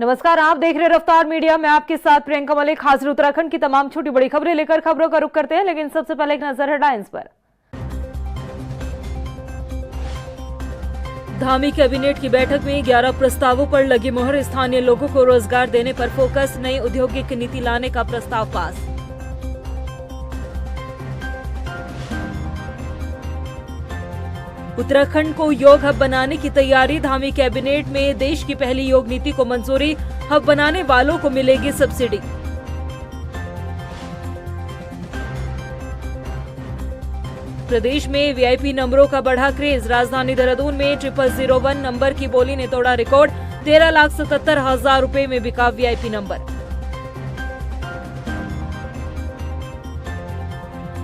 नमस्कार, आप देख रहे हैं रफ्तार मीडिया। मैं आपके साथ प्रियंका मलिक हाजिर उत्तराखंड की तमाम छोटी बड़ी खबरें लेकर खबरों का रुख करते हैं, लेकिन सबसे पहले एक नजर हेडलाइंस पर। धामी कैबिनेट की बैठक में 11 प्रस्तावों पर लगी मोहर। स्थानीय लोगों को रोजगार देने पर फोकस, नई औद्योगिक नीति लाने का प्रस्ताव पास। उत्तराखंड को योग हब बनाने की तैयारी। धामी कैबिनेट में देश की पहली योग नीति को मंजूरी। हब बनाने वालों को मिलेगी सब्सिडी। प्रदेश में वीआईपी नंबरों का बढ़ा क्रेज। राजधानी देहरादून में 0001 नंबर की बोली ने तोड़ा रिकॉर्ड। 13,77,000 रुपए में बिका वीआईपी नंबर।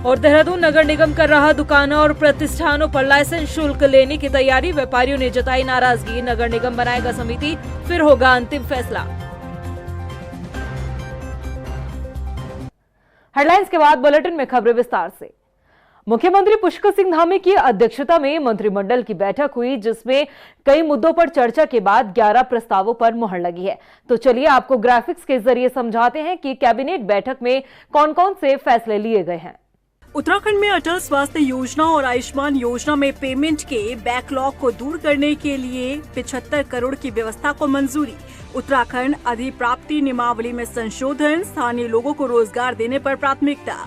और देहरादून नगर निगम कर रहा दुकानों और प्रतिष्ठानों पर लाइसेंस शुल्क लेने की तैयारी। व्यापारियों ने जताई नाराजगी। नगर निगम बनाएगा समिति, फिर होगा अंतिम फैसला। हेडलाइंस के बाद बुलेटिन में खबरें विस्तार से। मुख्यमंत्री पुष्कर सिंह धामी की अध्यक्षता में मंत्रिमंडल की बैठक हुई, जिसमें कई मुद्दों पर चर्चा के बाद 11 प्रस्तावों पर मुहर लगी है। तो चलिए आपको ग्राफिक्स के जरिए समझाते हैं कि कैबिनेट बैठक में कौन कौन से फैसले लिए गए हैं। उत्तराखंड में अटल स्वास्थ्य योजना और आयुष्मान योजना में पेमेंट के बैकलॉग को दूर करने के लिए 75 करोड़ की व्यवस्था को मंजूरी। उत्तराखंड अधिप्राप्ति नियमावली में संशोधन। स्थानीय लोगों को रोजगार देने पर प्राथमिकता।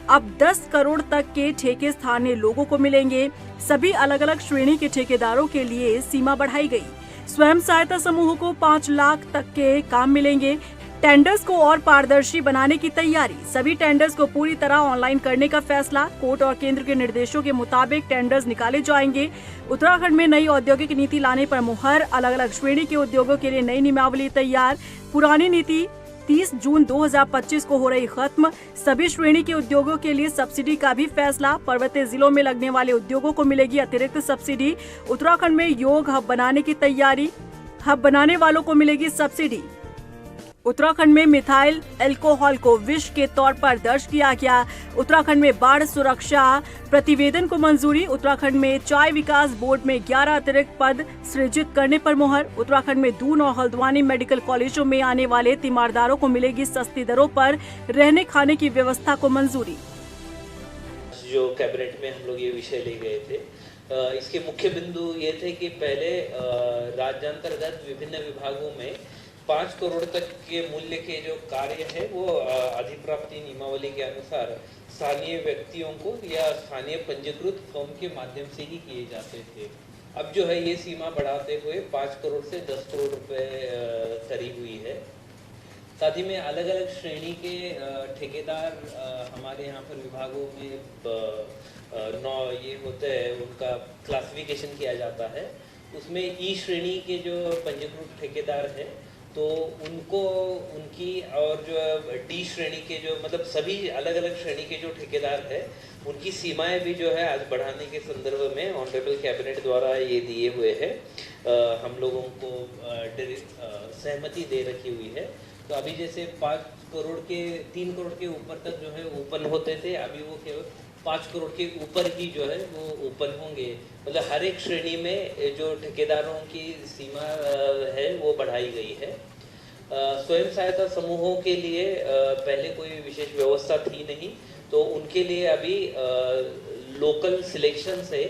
अब 10 करोड़ तक के ठेके स्थानीय लोगों को मिलेंगे। सभी अलग अलग श्रेणी के ठेकेदारों के लिए सीमा बढ़ाई गई। स्वयं सहायता समूहों को 5 लाख तक के काम मिलेंगे। टेंडर्स को और पारदर्शी बनाने की तैयारी। सभी टेंडर्स को पूरी तरह ऑनलाइन करने का फैसला। कोर्ट और केंद्र के निर्देशों के मुताबिक टेंडर्स निकाले जाएंगे। उत्तराखंड में नई औद्योगिक नीति लाने पर मुहर। अलग अलग श्रेणी के उद्योगों के लिए नई नियमावली तैयार। पुरानी नीति 30 जून 2025 को हो रही खत्म। सभी श्रेणी के उद्योगों के लिए सब्सिडी का भी फैसला। पर्वतीय जिलों में लगने वाले उद्योगों को मिलेगी अतिरिक्त सब्सिडी। उत्तराखंड में योग हब बनाने की तैयारी। हब बनाने वालों को मिलेगी सब्सिडी। उत्तराखंड में मिथाइल अल्कोहल को विष के तौर पर दर्ज किया गया। उत्तराखंड में बाढ़ सुरक्षा प्रतिवेदन को मंजूरी। उत्तराखंड में चाय विकास बोर्ड में 11 अतिरिक्त पद सृजित करने पर मुहर। उत्तराखंड में दून और हल्द्वानी मेडिकल कॉलेजों में आने वाले तीमारदारों को मिलेगी सस्ती दरों पर रहने खाने की व्यवस्था को मंजूरी। जो कैबिनेट में हम लोग ये विषय ले गए थे, इसके मुख्य बिंदु ये थे कि पहले राज्यांतर्गत विभिन्न विभागों में 5 करोड़ तक के मूल्य के जो कार्य है वो अधिप्राप्ति नियमावली के अनुसार स्थानीय व्यक्तियों को या स्थानीय पंजीकृत फर्म के माध्यम से ही किए जाते थे। अब जो है ये सीमा बढ़ाते हुए 5 करोड़ से 10 करोड़ रुपए करी हुई है। साथ ही में अलग अलग श्रेणी के ठेकेदार हमारे यहाँ पर विभागों में 9 ये होते हैं, उनका क्लासिफिकेशन किया जाता है। उसमें ई श्रेणी के जो पंजीकृत ठेकेदार है तो उनको उनकी, और जो डी श्रेणी के जो मतलब सभी अलग अलग श्रेणी के जो ठेकेदार है उनकी सीमाएं भी जो है आज बढ़ाने के संदर्भ में ऑनरेबल कैबिनेट द्वारा ये दिए हुए हैं। हम लोगों को सहमति दे रखी हुई है। तो अभी जैसे 5 करोड़ के 3 करोड़ के ऊपर तक जो है ओपन होते थे, अभी वो केवल 5 करोड़ के ऊपर ही जो है वो ओपन होंगे। मतलब हर एक श्रेणी में जो ठेकेदारों की सीमा है वो बढ़ाई गई है। स्वयं सहायता समूहों के लिए पहले कोई विशेष व्यवस्था थी नहीं, तो उनके लिए अभी लोकल सिलेक्शन से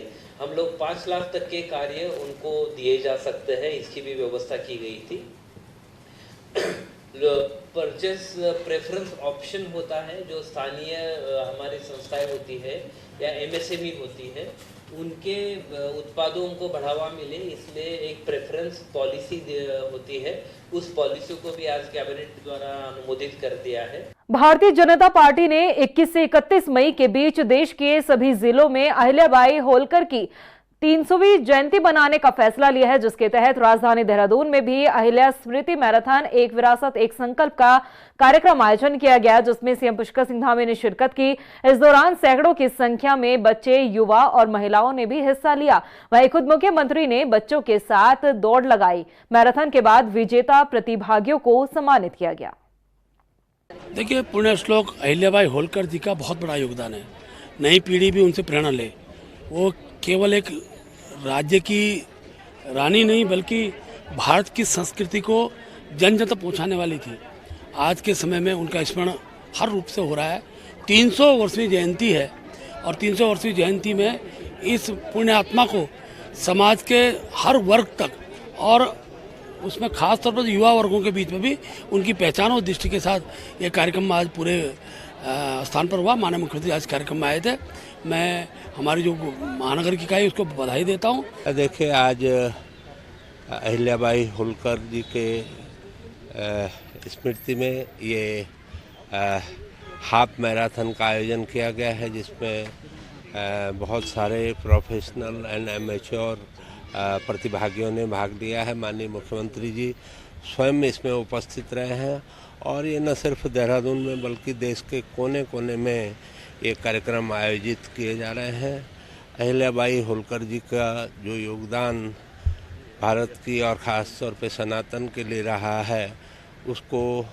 हम लोग 5 लाख तक के कार्य उनको दिए जा सकते हैं, इसकी भी व्यवस्था की गई थी। परचेस प्रेफरेंस ऑप्शन होता है, जो स्थानीय हमारी संस्थाएं होती है या एमएसएमई होती है, उनके उत्पादों को बढ़ावा मिले, इसलिए एक प्रेफरेंस पॉलिसी होती है। उस पॉलिसी को भी आज कैबिनेट द्वारा अनुमोदित कर दिया है। भारतीय जनता पार्टी ने 21 से 31 मई के बीच देश के सभी जिलों में अहिल्याबाई होलकर की 300वीं जयंती बनाने का फैसला लिया है, जिसके तहत राजधानी देहरादून में भी अहिल्या स्मृति मैराथन एक विरासत एक संकल्प का कार्यक्रम आयोजन किया गया, जिसमें सीएम पुष्कर सिंह धामी ने शिरकत की। इस दौरान सैकड़ों की संख्या में बच्चे, युवा और महिलाओं ने भी हिस्सा लिया। वहीं खुद मुख्यमंत्री ने बच्चों के साथ दौड़ लगाई। मैराथन के बाद विजेता प्रतिभागियों को सम्मानित किया गया। देखिए, पुण्य श्लोक अहिल्याबाई होलकर जी का बहुत बड़ा योगदान है। नई पीढ़ी भी उनसे प्रेरणा ले। वो केवल एक राज्य की रानी नहीं, बल्कि भारत की संस्कृति को जन जन तक पहुँचाने वाली थी। आज के समय में उनका स्मरण हर रूप से हो रहा है। 300 वर्षीय जयंती है और 300 वर्षीय जयंती में इस पुण्य आत्मा को समाज के हर वर्ग तक और उसमें खास तौर पर युवा वर्गों के बीच में भी उनकी पहचान और दृष्टि के साथ ये कार्यक्रम आज पूरे स्थान पर हुआ। माननीय मुख्यमंत्री आज कार्यक्रम में आए थे। मैं हमारी जो महानगर की इकाई उसको बधाई देता हूँ। देखिए, आज अहिल्याबाई होलकर जी के स्मृति में ये हाफ मैराथन का आयोजन किया गया है, जिसमें बहुत सारे प्रोफेशनल एंड एमेच्योर प्रतिभागियों ने भाग लिया है। माननीय मुख्यमंत्री जी स्वयं इसमें उपस्थित रहे हैं और ये न सिर्फ देहरादून में बल्कि देश के कोने कोने में ये कार्यक्रम आयोजित किए जा रहे हैं। अहिल्याबाई होलकर जी का जो योगदान भारत की और ख़ास तौर पे सनातन के लिए रहा है, उसको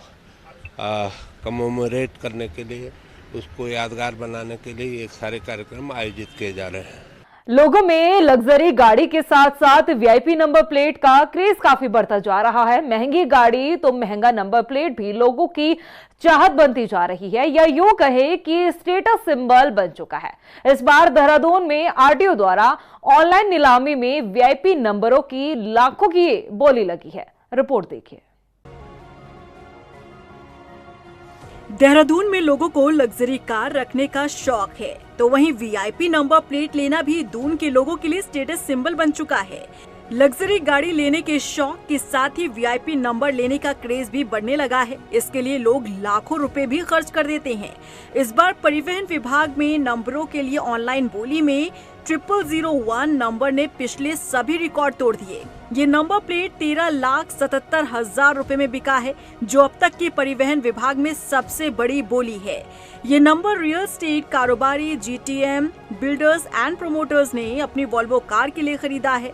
कमेमोरेट करने के लिए, उसको यादगार बनाने के लिए ये सारे कार्यक्रम आयोजित किए जा रहे हैं। लोगों में लग्जरी गाड़ी के साथ साथ वीआईपी नंबर प्लेट का क्रेज काफी बढ़ता जा रहा है। महंगी गाड़ी तो महंगा नंबर प्लेट भी लोगों की चाहत बनती जा रही है, या यूं कहे कि स्टेटस सिंबल बन चुका है। इस बार देहरादून में आरटीओ द्वारा ऑनलाइन नीलामी में वीआईपी नंबरों की लाखों की बोली लगी है। रिपोर्ट देखिए। देहरादून में लोगों को लग्जरी कार रखने का शौक है, तो वहीं वीआईपी नंबर प्लेट लेना भी दून के लोगों के लिए स्टेटस सिंबल बन चुका है। लग्जरी गाड़ी लेने के शौक के साथ ही वीआईपी नंबर लेने का क्रेज भी बढ़ने लगा है। इसके लिए लोग लाखों रुपए भी खर्च कर देते हैं। इस बार परिवहन विभाग में नंबरों के लिए ऑनलाइन बोली में 0001 नंबर ने पिछले सभी रिकॉर्ड तोड़ दिए। ये नंबर प्लेट 13,77,000 रुपए में बिका है, जो अब तक के परिवहन विभाग में सबसे बड़ी बोली है। ये नंबर रियल एस्टेट कारोबारी जीटीएम बिल्डर्स एंड प्रमोटर्स ने अपनी वॉल्वो कार के लिए खरीदा है।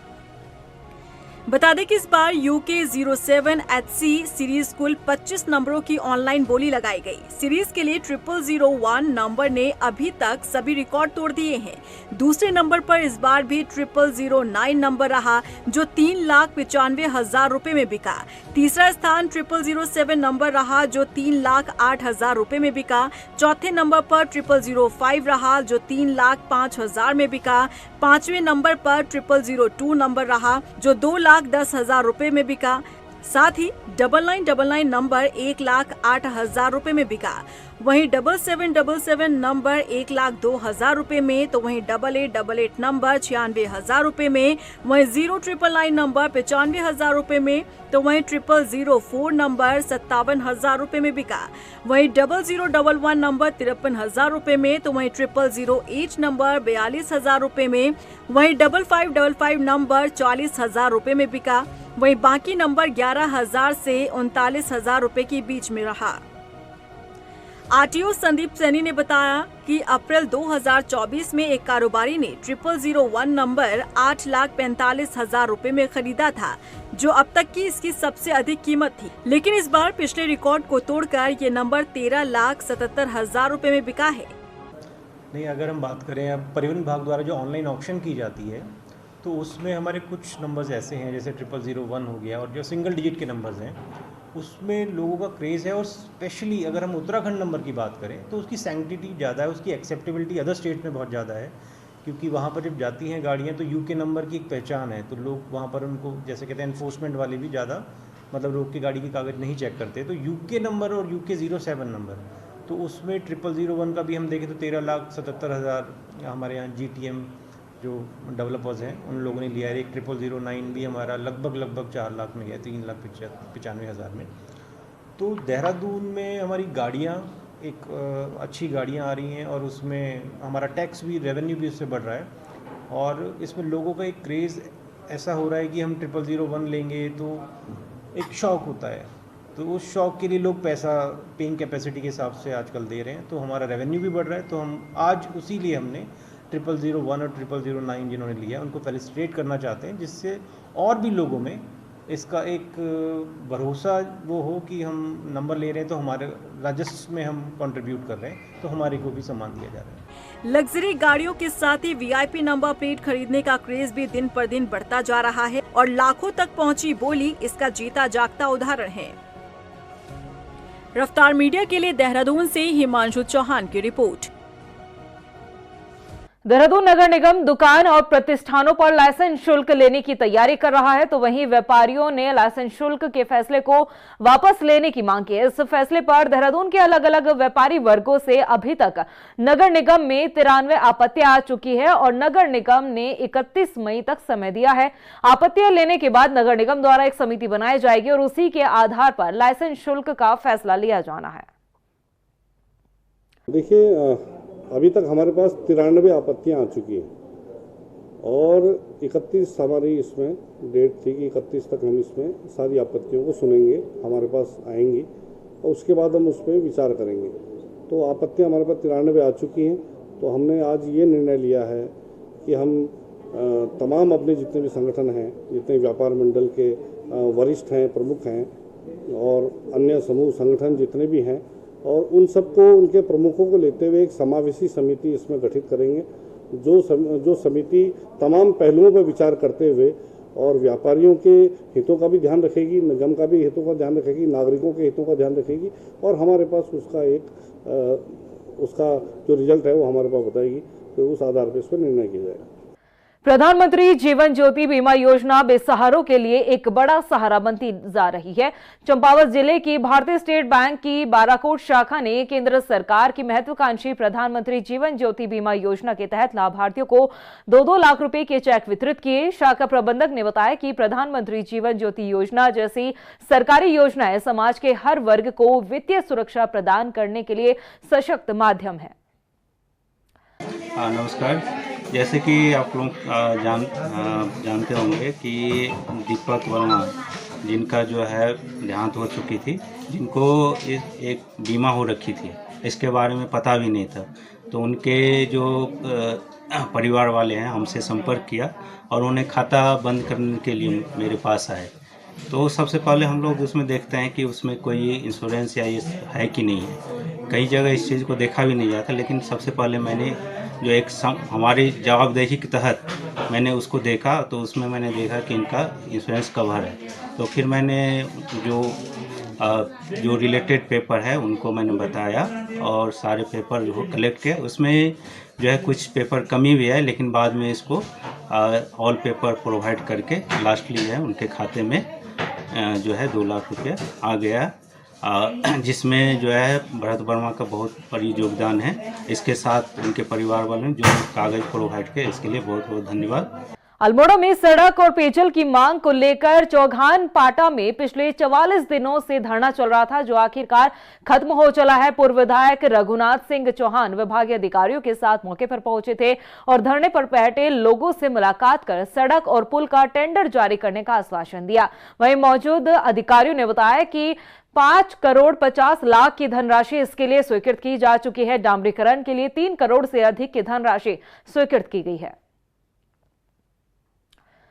बता दें कि इस बार UK 07HC सीरीज कुल 25 नंबरों की ऑनलाइन बोली लगाई गई। सीरीज के लिए 0001 नंबर ने अभी तक सभी रिकॉर्ड तोड़ दिए हैं। दूसरे नंबर पर इस बार भी 0009 नंबर रहा, जो 3,95,000 रुपए में बिका। तीसरा स्थान 0007 नंबर रहा, जो 3,08,000 रुपए में बिका। चौथे नंबर पर 0005 रहा, जो 3,05,000 में बिका। पांचवें नंबर पर 0002 नंबर रहा, जो 2,10,000 रुपए में बिका। साथ ही 9999 नंबर 1,08,000 रुपए में बिका। वहीं 7777 नंबर 1,02,000 रुपए में, तो वहीं 8888 नंबर 96,000 रुपए में, वहीं 0999 नंबर 95,000 रुपए में, तो वहीं 0004 नंबर 57,000 रुपए में बिका। वहीं 0011 नंबर 53,000 रुपए में, तो वहीं 0008 नंबर 42,000 रुपए में, वहीं 5555 नंबर 40,000 रुपए में बिका। वहीं बाकी नंबर 11,000 से 39,000 रुपए के बीच में रहा। आरटीओ संदीप सैनी ने बताया कि अप्रैल 2024 में एक कारोबारी ने 0001 नंबर 8,45,000 रुपए में खरीदा था, जो अब तक की इसकी सबसे अधिक कीमत थी। लेकिन इस बार पिछले रिकॉर्ड को तोड़कर ये नंबर 13,77,000 रुपए में बिका है। नहीं, अगर हम बात करें अब परिवहन विभाग द्वारा जो ऑनलाइन ऑक्शन की जाती है, तो उसमें हमारे कुछ नंबर्स ऐसे हैं, जैसे 0001 हो गया, और जो सिंगल डिजिट के नंबर्स हैं उसमें लोगों का क्रेज़ है। और स्पेशली अगर हम उत्तराखंड नंबर की बात करें तो उसकी सैंक्टिटी ज़्यादा है, उसकी एक्सेप्टेबिलिटी अदर स्टेट में बहुत ज़्यादा है, क्योंकि वहाँ पर जब जाती हैं गाड़ियाँ तो यूके नंबर की एक पहचान है। तो लोग वहाँ पर उनको, जैसे कहते हैं एनफोर्समेंट वाले भी ज़्यादा मतलब रोक के गाड़ी की कागज़ नहीं चेक करते। तो यूके नंबर और UK 07 नंबर, तो उसमें 0001 का भी हम देखें तो 13,77,000 हमारे यहाँ GTM जो डेवलपर्स हैं उन लोगों ने लिया है। एक 0009 भी हमारा लगभग 4 लाख में गया, 3,95,000 में। तो देहरादून में हमारी गाड़ियाँ एक अच्छी गाड़ियाँ आ रही हैं, और उसमें हमारा टैक्स भी, रेवेन्यू भी उससे बढ़ रहा है। और इसमें लोगों का एक क्रेज़ ऐसा हो रहा है कि हम 0001 लेंगे तो एक शौक़ होता है, तो उस शौक़ के लिए लोग पैसा पेइंग कैपेसिटी के हिसाब से आजकल दे रहे हैं। तो हमारा रेवेन्यू भी बढ़ रहा है। तो हम आज उसी लिए हमने 0001 और 0009 जिन्होंने लिया उनको फेलिसिटेट करना चाहते हैं, जिससे और भी लोगों में इसका एक भरोसा वो हो कि हम नंबर ले रहे हैं तो हमारे राजस्व में हम कंट्रीब्यूट कर रहे हैं, तो हमारे को भी सम्मान दिया जा रहा है। लग्जरी गाड़ियों के साथ ही वीआईपी नंबर प्लेट खरीदने का क्रेज भी दिन पर दिन बढ़ता जा रहा है और लाखों तक पहुंची बोली इसका जीता जागता उदाहरण है। रफ्तार मीडिया के लिए देहरादून से हिमांशु चौहान की रिपोर्ट। देहरादून नगर निगम दुकान और प्रतिष्ठानों पर लाइसेंस शुल्क लेने की तैयारी कर रहा है, तो वहीं व्यापारियों ने लाइसेंस शुल्क के फैसले को वापस लेने की मांग की है। इस फैसले पर देहरादून के अलग अलग व्यापारी वर्गों से अभी तक नगर निगम में 93 आपत्तियां आ चुकी है और नगर निगम ने 31 मई तक समय दिया है। आपत्तियां लेने के बाद नगर निगम द्वारा एक समिति बनाई जाएगी और उसी के आधार पर लाइसेंस शुल्क का फैसला लिया जाना है। देखिए, अभी तक हमारे पास 93 आपत्तियां आ चुकी हैं और 31 हमारी इसमें डेट थी कि 31 तक हम इसमें सारी आपत्तियों को सुनेंगे, हमारे पास आएंगी और उसके बाद हम उस पर विचार करेंगे। तो आपत्तियां हमारे पास 93 आ चुकी हैं, तो हमने आज ये निर्णय लिया है कि हम तमाम अपने जितने भी संगठन हैं, जितने व्यापार मंडल के वरिष्ठ हैं, प्रमुख हैं और अन्य समूह संगठन जितने भी हैं, और उन सबको उनके प्रमुखों को लेते हुए एक समावेशी समिति इसमें गठित करेंगे, जो समिति तमाम पहलुओं पर विचार करते हुए और व्यापारियों के हितों का भी ध्यान रखेगी, निगम का भी हितों का ध्यान रखेगी, नागरिकों के हितों का ध्यान रखेगी और हमारे पास उसका जो रिजल्ट है वो हमारे पास बताएगी, तो उस आधार पर इस पर निर्णय किया जाएगा। प्रधानमंत्री जीवन ज्योति बीमा योजना बेसहारों के लिए एक बड़ा सहारा बनती जा रही है। चंपावत जिले की भारतीय स्टेट बैंक की बाराकोट शाखा ने केंद्र सरकार की महत्वाकांक्षी प्रधानमंत्री जीवन ज्योति बीमा योजना के तहत लाभार्थियों को 2-2 लाख रुपए के चेक वितरित किए। शाखा प्रबंधक ने बताया कि प्रधानमंत्री जीवन ज्योति योजना जैसी सरकारी योजनाएं समाज के हर वर्ग को वित्तीय सुरक्षा प्रदान करने के लिए सशक्त माध्यम है। नमस्कार। जैसे कि आप लोग जानते होंगे कि दीपक वर्मा जिनका जो है देहांत हो चुकी थी, जिनको एक बीमा हो रखी थी, इसके बारे में पता भी नहीं था, तो उनके जो परिवार वाले हैं हमसे संपर्क किया और उन्हें खाता बंद करने के लिए मेरे पास आए। तो सबसे पहले हम लोग उसमें देखते हैं कि उसमें कोई इंश्योरेंस या ये है कि नहीं है। कई जगह इस चीज़ को देखा भी नहीं जाता, लेकिन सबसे पहले मैंने जो एक हमारी जवाबदेही के तहत मैंने उसको देखा, तो उसमें मैंने देखा कि इनका इंश्योरेंस कवर है। तो फिर मैंने जो रिलेटेड पेपर है उनको मैंने बताया और सारे पेपर जो कलेक्ट किए, उसमें जो है कुछ पेपर कमी भी है, लेकिन बाद में इसको ऑल पेपर प्रोवाइड करके लास्टली है उनके खाते में जो है 2 लाख रुपये आ गया, जिसमें जो है भरत वर्मा का बहुत बड़ी योगदान है। इसके साथ उनके परिवार वालों ने जो कागज प्रोवाइड किए, इसके लिए बहुत बहुत धन्यवाद। अल्मोड़ा में सड़क और पेयजल की मांग को लेकर चौघान पाटा में पिछले 44 दिनों से धरना चल रहा था, जो आखिरकार खत्म हो चला है। पूर्व विधायक रघुनाथ सिंह चौहान विभागीय अधिकारियों के साथ मौके पर पहुंचे थे और धरने पर बैठे लोगों से मुलाकात कर सड़क और पुल का टेंडर जारी करने का आश्वासन दिया। वहीं मौजूद अधिकारियों ने बताया कि 5,50,00,000 की धनराशि इसके लिए स्वीकृत की जा चुकी है। डामरीकरण के लिए 3 करोड़ से अधिक की धनराशि स्वीकृत की गई है।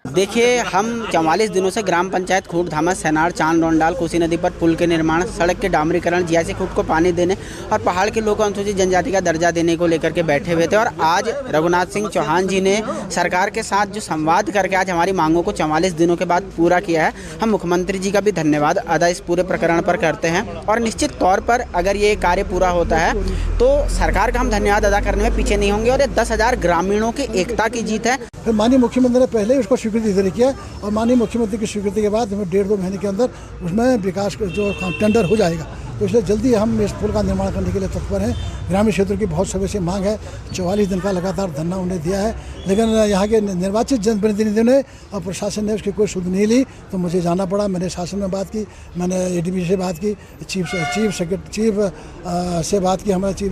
देखिए, हम 44 दिनों से ग्राम पंचायत खूट धामा सैनार चांद रोंडाल कोसी नदी पर पुल के निर्माण, सड़क के डामरीकरण, जीआईसी खूट को पानी देने और पहाड़ के लोगों को अनुसूचित जनजाति का दर्जा देने को लेकर के बैठे हुए थे। और आज रघुनाथ सिंह चौहान जी ने सरकार के साथ जो संवाद करके आज हमारी मांगों को 44 दिनों के बाद पूरा किया है। हम मुख्यमंत्री जी का भी धन्यवाद अदा इस पूरे प्रकरण पर करते हैं और निश्चित तौर पर अगर ये कार्य पूरा होता है तो सरकार का हम धन्यवाद अदा करने में पीछे नहीं होंगे और ये 10,000 ग्रामीणों की एकता की जीत है। फिर माननीय मुख्यमंत्री ने पहले ही उसको स्वीकृति दे किया और माननीय मुख्यमंत्री की स्वीकृति के बाद हमें 1.5-2 महीने के अंदर उसमें विकास जो टेंडर हो जाएगा। तो इसलिए जल्दी हम इस पुल का निर्माण करने के लिए तत्पर हैं। ग्रामीण क्षेत्र की बहुत समय से मांग है, 44 दिन का लगातार धरना उन्हें दिया है, लेकिन यहाँ के निर्वाचित जनप्रतिनिधियों ने और प्रशासन ने उसकी कोई सुध नहीं ली। तो मुझे जाना पड़ा, मैंने शासन में बात की, मैंने एडीबी से बात की, चीफ से बात की,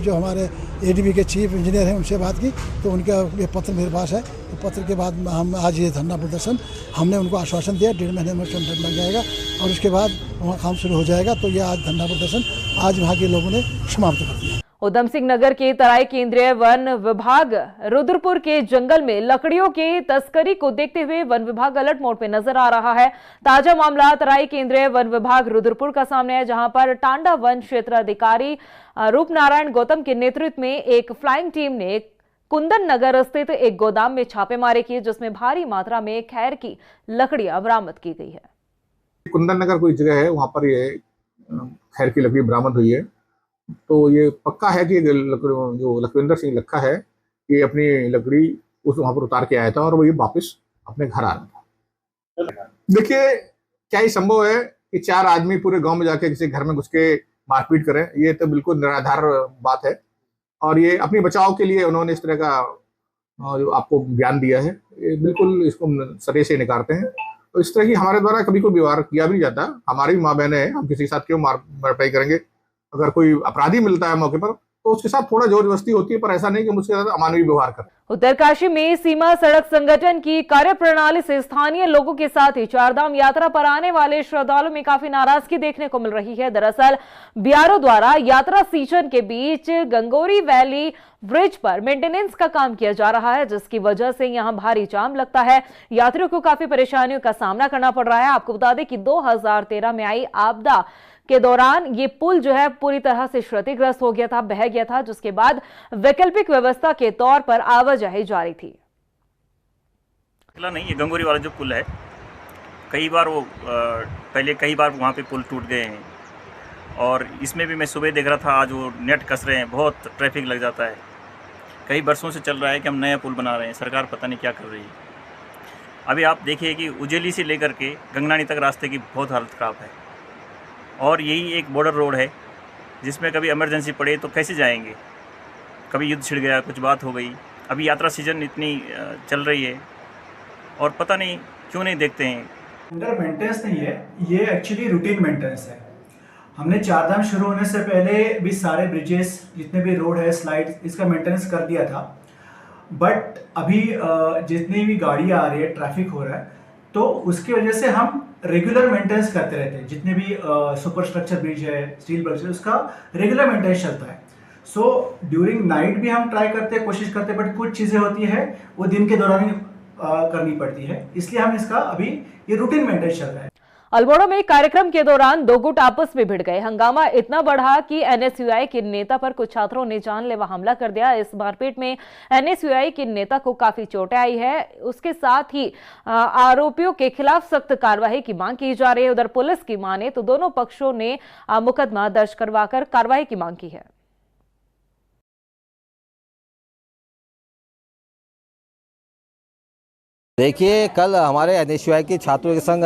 हमारे एडीबी के चीफ इंजीनियर हैं उनसे बात की। तो उनका ये पत्र मेरे पास है। तो पत्र के बाद हम आज ये धरना प्रदर्शन हमने उनको आश्वासन दिया 1.5 महीने में टेंडर लग जाएगा और उसके बाद वहाँ काम शुरू हो जाएगा। तो ये आज धरना प्रदर्शन आज वहाँ के लोगों ने समाप्त कर दिया। उधम सिंह नगर के तराई केंद्रीय वन विभाग रुद्रपुर के जंगल में लकड़ियों की तस्करी को देखते हुए वन विभाग अलर्ट मोड पे नजर आ रहा है। ताजा मामला तराई केंद्रीय वन विभाग रुद्रपुर का सामने है, जहां पर टांडा वन क्षेत्र अधिकारी रूपनारायण गौतम के नेतृत्व में एक फ्लाइंग टीम ने कुंदन नगर स्थित एक गोदाम में छापेमारी की, जिसमें भारी मात्रा में खैर की लकड़ियां बरामद की गई है। कुंदन नगर कोई जगह है, वहां पर ये खैर की लकड़ी बरामद हुई है। तो ये पक्का है कि जो लखविंदर सिंह लखा है, ये अपनी लकड़ी उस वहां पर उतार के आया था और वो ये वापस अपने घर आ रहा था। देखिए, क्या ये संभव है कि 4 आदमी पूरे गांव में जाके किसी घर में घुस के मारपीट करें? ये तो बिल्कुल निराधार बात है और ये अपने बचाव के लिए उन्होंने इस तरह का जो आपको ज्ञान दिया है, ये बिल्कुल इसको सरे से नकारते हैं। तो इस तरह की हमारे द्वारा कभी कोई व्यवहार किया भी नहीं जाता। हमारी भी माँ बहनें हैं, हम किसी के साथ क्यों मारपाई करेंगे? अगर कोई अपराधी मिलता है मौके पर तो उसके साथ थोड़ा जोर जबरदस्ती होती है, पर ऐसा नहीं कि मुझसे ज्यादा अमानवीय व्यवहार करें। उत्तरकाशी में सीमा सड़क संगठन की कार्यप्रणाली से स्थानीय लोगों के साथ ही चारधाम यात्रा पर आने वाले श्रद्धालुओं में काफी नाराजगी देखने को मिल रही है। दरअसल बीआरओ द्वारा यात्रा सीजन के बीच गंगोरी वैली ब्रिज पर मेंटेनेंस का काम किया जा रहा है, जिसकी वजह से यहां भारी जाम लगता है। यात्रियों को काफी परेशानियों का सामना करना पड़ रहा है। आपको बता दें कि 2013 में आई आपदा के दौरान ये पुल जो है पूरी तरह से क्षतिग्रस्त हो गया था, बह गया था, जिसके बाद वैकल्पिक व्यवस्था के तौर पर आवाजाही जारी थी। नहीं, ये गंगोरी वाला जो पुल है, कई बार वो पहले कई बार वहाँ पे पुल टूट गए हैं और इसमें भी मैं सुबह देख रहा था, आज वो नेट कस रहे हैं, बहुत ट्रैफिक लग जाता है। कई बरसों से चल रहा है कि हम नया पुल बना रहे हैं, सरकार पता नहीं क्या कर रही है। अभी आप देखिए कि उजेली से लेकर के गंगनानी तक रास्ते की बहुत हालत ख़राब है और यही एक बॉर्डर रोड है जिसमें कभी इमरजेंसी पड़े तो कैसे जाएंगे? कभी युद्ध छिड़ गया, कुछ बात हो गई। अभी यात्रा सीजन इतनी चल रही है और पता नहीं क्यों नहीं देखते हैं। अंडर मेंटेनेंस नहीं है, ये एक्चुअली रूटीन मेंटेनेंस है। हमने चारधाम शुरू होने से पहले भी सारे ब्रिजेस, जितने भी रोड है, स्लाइड, इसका मेंटेनेंस कर दिया था। बट अभी जितनी भी गाड़ियाँ आ रही है, ट्रैफिक हो रहा है, तो उसकी वजह से हम रेगुलर मेंटेनेंस करते रहते हैं। जितने भी सुपर स्ट्रक्चर ब्रिज है, स्टील ब्रिज है, उसका रेगुलर मेंटेनेंस चलता है। सो ड्यूरिंग नाइट भी हम ट्राई करते हैं, कोशिश करते हैं, बट कुछ चीज़ें होती है वो दिन के दौरान ही करनी पड़ती है, इसलिए हम इसका अभी ये रूटीन मेंटेनेंस चल रहा है। अल्मोड़ा में कार्यक्रम के दौरान 2 गुट आपस में भिड़ गए। हंगामा इतना बढ़ा कि एनएसयूआई के नेता पर कुछ छात्रों ने जानलेवा हमला कर दिया। इस मारपीट में एनएसयूआई के नेता को काफी चोटें आई है। उसके साथ ही आरोपियों के खिलाफ सख्त कार्रवाई की मांग की जा रही है। उधर पुलिस की माने तो दोनों पक्षों ने मुकदमा दर्ज करवाकर कार्रवाई की मांग की है। देखिए, कल हमारे एनएसयूआई के छात्रों के संग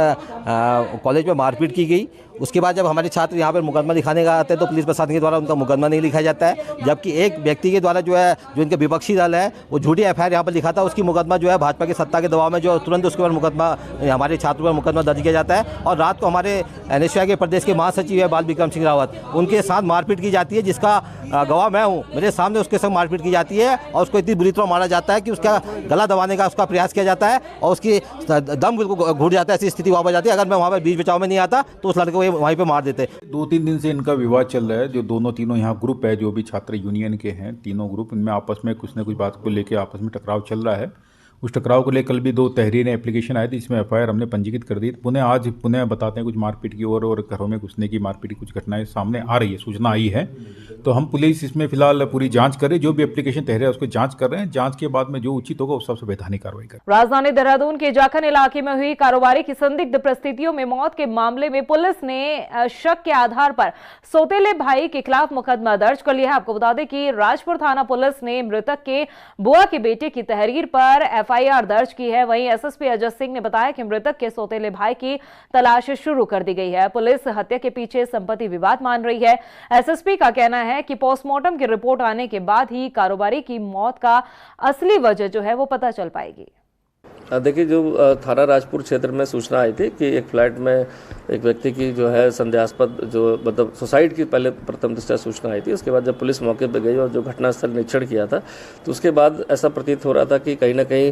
कॉलेज में मारपीट की गई। उसके बाद जब हमारे छात्र यहाँ पर मुकदमा दिखाने का आते हैं तो पुलिस प्रशासन के द्वारा उनका मुकदमा नहीं लिखा जाता है, जबकि एक व्यक्ति के द्वारा जो इनके विपक्षी दल है वो झूठी एफआईआर यहाँ पर लिखाता है। उसकी मुकदमा जो है भाजपा की सत्ता के दबाव में जो तुरंत उसके ऊपर मुकदमा, हमारे छात्रों पर मुकदमा दर्ज किया जाता है। और रात को हमारे एनएसयूआई के प्रदेश के महासचिव है बाल विक्रम सिंह रावत, उनके साथ मारपीट की जाती है, जिसका गवाह मैं हूँ। मेरे सामने उसके संग मारपीट की जाती है और उसको इतनी बुरी तरह मारा जाता है कि उसका गला दबाने का उसका प्रयास किया जाता है और उसकी दम बिल्कुल घुट जाता है। ऐसी स्थिति वहाँ पर जाती है। अगर मैं वहाँ पर बीच बचाव में नहीं आता तो उस लड़के को वहीं पर मार देते। 2-3 दिन से इनका विवाद चल रहा है। जो तीनों यहाँ ग्रुप है, जो भी छात्र यूनियन के हैं, तीनों ग्रुप, इनमें आपस में कुछ न कुछ बात को लेकर आपस में टकराव चल रहा है। उस टकराव को लेकर कल भी 2 तहरीरें एप्लीकेशन आई थी, इसमें एफआईआर हमने पंजीकृत कर दी। आज पुनः बताते हैं कुछ मारपीट की और घरों में घुसने की, मारपीट की कुछ घटनाएं सामने आ रही है, सूचना आई है। तो हम पुलिस इसमें फिलहाल पूरी जांच कर रहे हैं। जो भी एप्लीकेशन तहरीर है उसको जांच कर रहे हैं। जांच के बाद में जो उचित होगा उस सबसे वैधानिक कार्रवाई करें। राजधानी देहरादून के जाखन इलाके में हुई कारोबारी की संदिग्ध परिस्थितियों में मौत के मामले में पुलिस ने शक के आधार पर सौतेले भाई के खिलाफ मुकदमा दर्ज कर लिया है। आपको बता दें कि राजपुर थाना पुलिस ने मृतक के बुआ के बेटे की तहरीर पर एफआईआर दर्ज की है। वहीं एसएसपी अजय सिंह ने बताया कि मृतक के सौतेले भाई की तलाश शुरू कर दी गई है। पुलिस हत्या के पीछे संपत्ति विवाद मान रही है। एसएसपी का कहना है कि पोस्टमार्टम की रिपोर्ट आने के बाद ही कारोबारी की मौत का असली वजह जो है वो पता चल पाएगी। देखिए, जो थाना राजपुर क्षेत्र में सूचना आई थी कि एक फ्लैट में एक व्यक्ति की जो है संदेहास्पद, जो मतलब सुसाइड की पहले प्रथम दृष्टया सूचना आई थी। उसके बाद जब पुलिस मौके पर गई और जो घटनास्थल निरीक्षण किया था तो उसके बाद ऐसा प्रतीत हो रहा था कि कहीं ना कहीं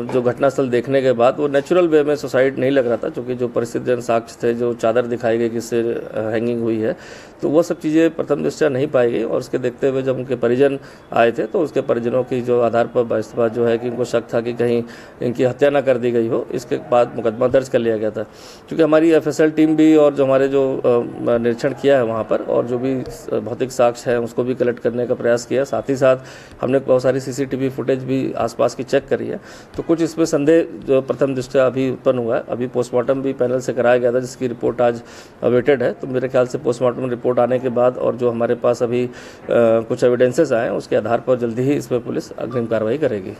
जो घटनास्थल देखने के बाद वो नेचुरल वे में सुसाइड नहीं लग रहा था, क्योंकि जो परिस्थितिजन्य साक्ष्य थे, जो चादर दिखाई गई किससे हैंगिंग हुई है, तो वो सब चीज़ें प्रथम दृष्टया नहीं पाई गई। और उसके देखते हुए जब उनके परिजन आए थे तो उसके परिजनों की जो आधार पर जो है कि उनको शक था कि कहीं इनकी हत्या ना कर दी गई हो, इसके बाद मुकदमा दर्ज कर लिया गया था। क्योंकि हमारी FSL टीम भी और जो हमारे जो निरीक्षण किया है वहाँ पर और जो भी भौतिक साक्ष्य है उसको भी कलेक्ट करने का प्रयास किया, साथ ही साथ हमने बहुत सारी CCTV फुटेज भी आसपास की चेक करी है। तो कुछ इसमें संदेह जो प्रथम दृष्टया अभी उत्पन्न हुआ है। अभी पोस्टमार्टम भी पैनल से कराया गया था जिसकी रिपोर्ट आज अवेटेड है। तो मेरे ख्याल से पोस्टमार्टम रिपोर्ट आने के बाद और जो हमारे पास अभी कुछ एविडेंसेस आए हैं उसके आधार पर जल्दी ही इसमें पुलिस अग्रिम कार्रवाई करेगी।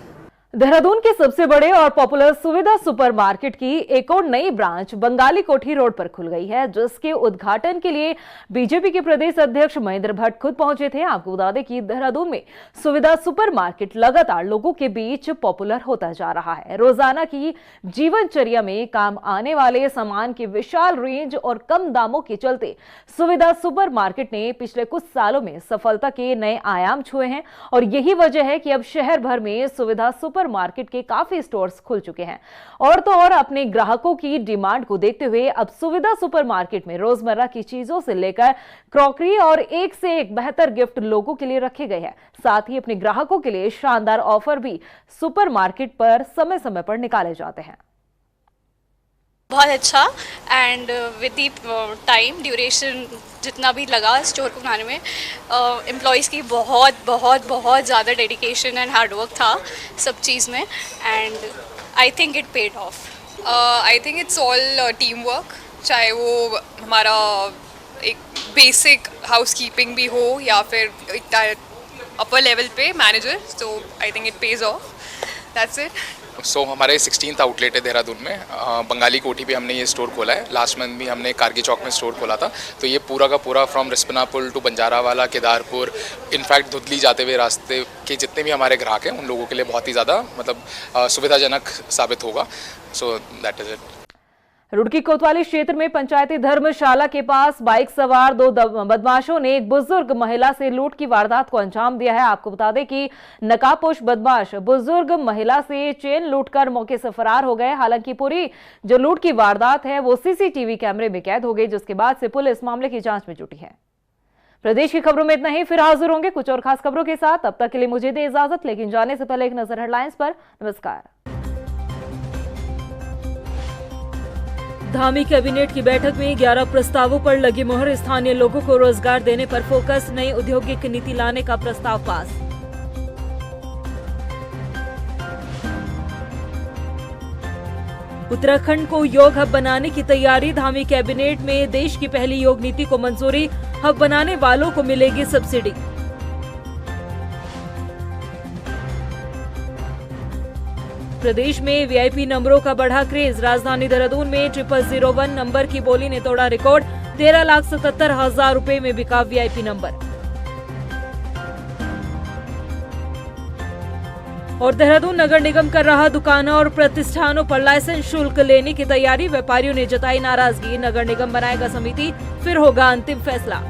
देहरादून के सबसे बड़े और पॉपुलर सुविधा सुपरमार्केट की एक और नई ब्रांच बंगाली कोठी रोड पर खुल गई है, जिसके उद्घाटन के लिए बीजेपी के प्रदेश अध्यक्ष महेंद्र भट्ट खुद पहुंचे थे। आपको बता दें कि देहरादून में सुविधा सुपरमार्केट लगातार लोगों के बीच पॉपुलर होता जा रहा है। रोजाना की जीवनचर्या में काम आने वाले सामान की विशाल रेंज और कम दामों के चलते सुविधा सुपरमार्केट ने पिछले कुछ सालों में सफलता के नए आयाम छुए हैं और यही वजह है कि अब शहर भर में सुविधा मार्केट के काफी स्टोर्स खुल चुके हैं। और तो और अपने ग्राहकों की डिमांड को देखते हुए अब सुविधा सुपरमार्केट में रोजमर्रा की चीजों से लेकर क्रॉकरी और एक से एक बेहतर गिफ्ट लोगों के लिए रखे गए हैं। साथ ही अपने ग्राहकों के लिए शानदार ऑफर भी सुपरमार्केट पर समय समय पर निकाले जाते हैं। बहुत अच्छा and with the time duration जितना भी लगा स्टोर को बनाने में, एम्प्लॉयज़ की बहुत ज़्यादा डेडिकेशन एंड हार्ड वर्क था सब चीज़ में and I think it paid of. I think it's all team work, चाहे वो हमारा एक बेसिक हाउसकीपिंग भी हो या फिर एक अपर लेवल पे manager, so I think it pays off, that's it. So हमारे 16th आउटलेट है देहरादून में। बंगाली कोठी भी हमने ये स्टोर खोला है। लास्ट मंथ भी हमने कारगी चौक में स्टोर खोला था। तो ये पूरा का पूरा फ्रॉम रिस्पना पुल टू बंजारावाला, केदारपुर, इनफैक्ट धुतली जाते हुए रास्ते के जितने भी हमारे ग्राहक हैं उन लोगों के लिए बहुत ही ज़्यादा मतलब सुविधाजनक साबित होगा। So that is it. Roorkee कोतवाली क्षेत्र में पंचायती धर्मशाला के पास बाइक सवार दो बदमाशों ने एक बुजुर्ग महिला से लूट की वारदात को अंजाम दिया है। आपको बता दें कि नकाबपोश बदमाश बुजुर्ग महिला से चेन लूटकर मौके से फरार हो गए। हालांकि पूरी जो लूट की वारदात है वो CCTV कैमरे में कैद हो गई, जिसके बाद से पुलिस मामले की जांच में जुटी है। प्रदेश की खबरों में इतना ही, फिर हाजिर होंगे कुछ और खास खबरों के साथ। तब तक के लिए मुझे दे इजाजत, लेकिन जाने से पहले एक नजर हेडलाइंस पर। नमस्कार। धामी कैबिनेट की बैठक में 11 प्रस्तावों पर लगी मोहर। स्थानीय लोगों को रोजगार देने पर फोकस, नई औद्योगिक नीति लाने का प्रस्ताव पास। उत्तराखंड को योग हब बनाने की तैयारी, धामी कैबिनेट में देश की पहली योग नीति को मंजूरी, हब बनाने वालों को मिलेगी सब्सिडी। प्रदेश में VIP नंबरों का बढ़ा क्रेज, राजधानी देहरादून में 0001 नंबर की बोली ने तोड़ा रिकॉर्ड, 13,77,000 रुपए में बिका VIP नंबर। और देहरादून नगर निगम कर रहा दुकानों और प्रतिष्ठानों पर लाइसेंस शुल्क लेने की तैयारी, व्यापारियों ने जताई नाराजगी, नगर निगम बनाएगा समिति, फिर होगा अंतिम फैसला।